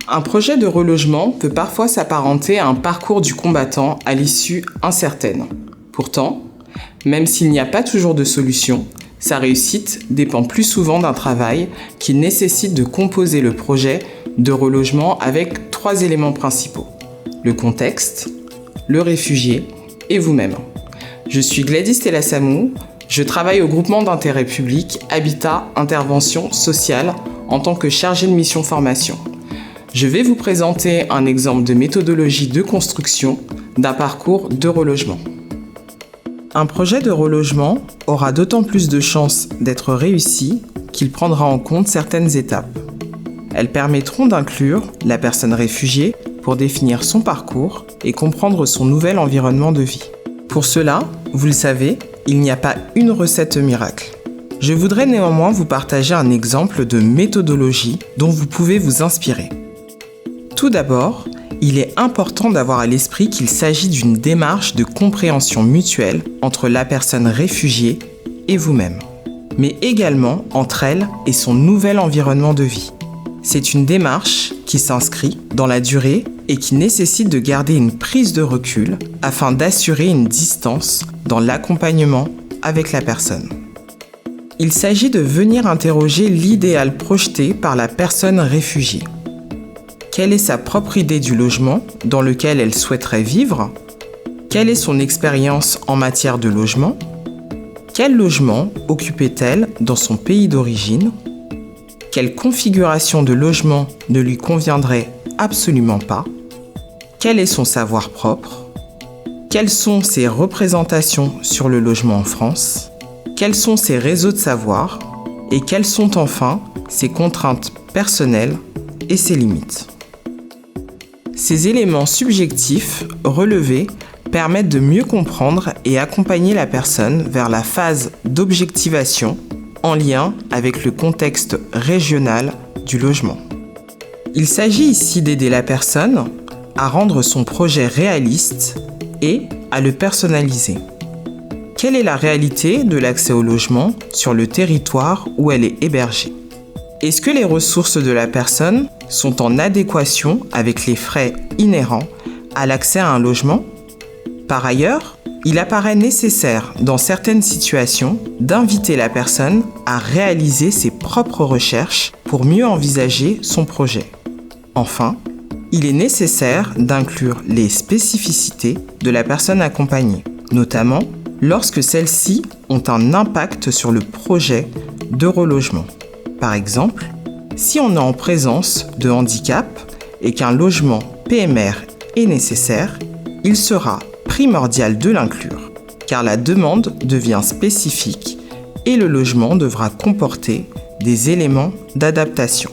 Un projet de relogement peut parfois s'apparenter à un parcours du combattant à l'issue incertaine. Pourtant, même s'il n'y a pas toujours de solution, sa réussite dépend plus souvent d'un travail qui nécessite de composer le projet de relogement avec 3 éléments principaux: le contexte, le réfugié et vous-même. Je suis Gladys Telassamou, je travaille au groupement d'intérêt public Habitat Intervention Sociale en tant que chargée de mission formation. Je vais vous présenter un exemple de méthodologie de construction d'un parcours de relogement. Un projet de relogement aura d'autant plus de chances d'être réussi qu'il prendra en compte certaines étapes. Elles permettront d'inclure la personne réfugiée pour définir son parcours et comprendre son nouvel environnement de vie. Pour cela, vous le savez, il n'y a pas une recette miracle. Je voudrais néanmoins vous partager un exemple de méthodologie dont vous pouvez vous inspirer. Tout d'abord, il est important d'avoir à l'esprit qu'il s'agit d'une démarche de compréhension mutuelle entre la personne réfugiée et vous-même, mais également entre elle et son nouvel environnement de vie. C'est une démarche qui s'inscrit dans la durée et qui nécessite de garder une prise de recul afin d'assurer une distance dans l'accompagnement avec la personne. Il s'agit de venir interroger l'idéal projeté par la personne réfugiée. Quelle est sa propre idée du logement dans lequel elle souhaiterait vivre? Quelle est son expérience en matière de logement? Quel logement occupait-elle dans son pays d'origine? Quelle configuration de logement ne lui conviendrait absolument pas? Quel est son savoir propre? Quelles sont ses représentations sur le logement en France? Quels sont ses réseaux de savoir? Et quelles sont enfin ses contraintes personnelles et ses limites? Ces éléments subjectifs relevés permettent de mieux comprendre et accompagner la personne vers la phase d'objectivation en lien avec le contexte régional du logement. Il s'agit ici d'aider la personne à rendre son projet réaliste et à le personnaliser. Quelle est la réalité de l'accès au logement sur le territoire où elle est hébergée? Est-ce que les ressources de la personne sont en adéquation avec les frais inhérents à l'accès à un logement? Par ailleurs, il apparaît nécessaire dans certaines situations d'inviter la personne à réaliser ses propres recherches pour mieux envisager son projet. Enfin, il est nécessaire d'inclure les spécificités de la personne accompagnée, notamment lorsque celles-ci ont un impact sur le projet de relogement. Par exemple, si on est en présence de handicap et qu'un logement PMR est nécessaire, il sera primordial de l'inclure, car la demande devient spécifique et le logement devra comporter des éléments d'adaptation.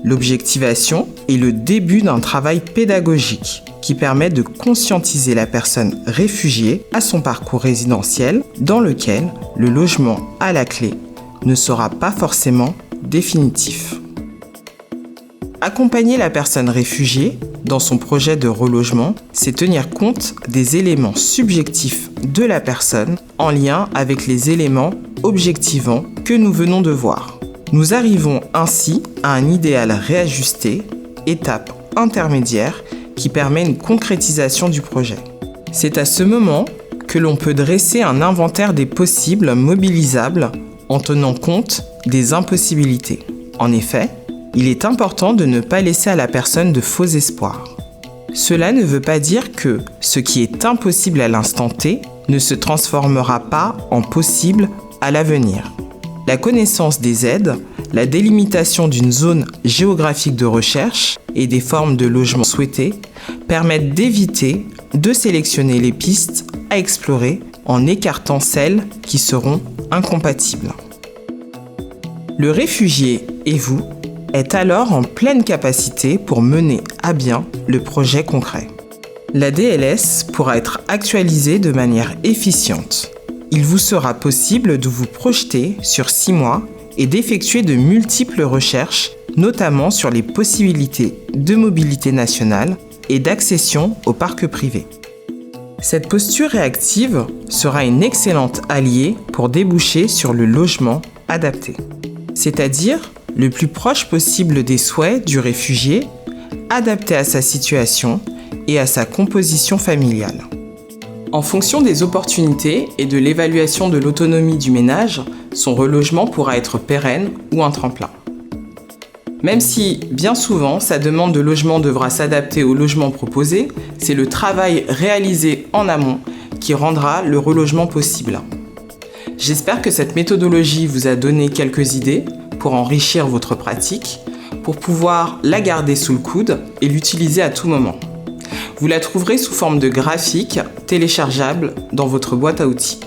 L'objectivation est le début d'un travail pédagogique qui permet de conscientiser la personne réfugiée à son parcours résidentiel dans lequel le logement à la clé ne sera pas forcément définitif. Accompagner la personne réfugiée dans son projet de relogement, c'est tenir compte des éléments subjectifs de la personne en lien avec les éléments objectivants que nous venons de voir. Nous arrivons ainsi à un idéal réajusté, étape intermédiaire qui permet une concrétisation du projet. C'est à ce moment que l'on peut dresser un inventaire des possibles mobilisables en tenant compte des impossibilités. En effet, il est important de ne pas laisser à la personne de faux espoirs. Cela ne veut pas dire que ce qui est impossible à l'instant T ne se transformera pas en possible à l'avenir. La connaissance des aides, la délimitation d'une zone géographique de recherche et des formes de logement souhaitées permettent d'éviter de sélectionner les pistes à explorer en écartant celles qui seront incompatibles. Le réfugié et vous êtes alors en pleine capacité pour mener à bien le projet concret. La DLS pourra être actualisée de manière efficiente. Il vous sera possible de vous projeter sur 6 mois et d'effectuer de multiples recherches, notamment sur les possibilités de mobilité nationale et d'accession au parc privé. Cette posture réactive sera une excellente alliée pour déboucher sur le logement adapté, c'est-à-dire le plus proche possible des souhaits du réfugié, adapté à sa situation et à sa composition familiale. En fonction des opportunités et de l'évaluation de l'autonomie du ménage, son relogement pourra être pérenne ou un tremplin. Même si, bien souvent, sa demande de logement devra s'adapter au logement proposé, c'est le travail réalisé en amont qui rendra le relogement possible. J'espère que cette méthodologie vous a donné quelques idées pour enrichir votre pratique, pour pouvoir la garder sous le coude et l'utiliser à tout moment. Vous la trouverez sous forme de graphique téléchargeable dans votre boîte à outils.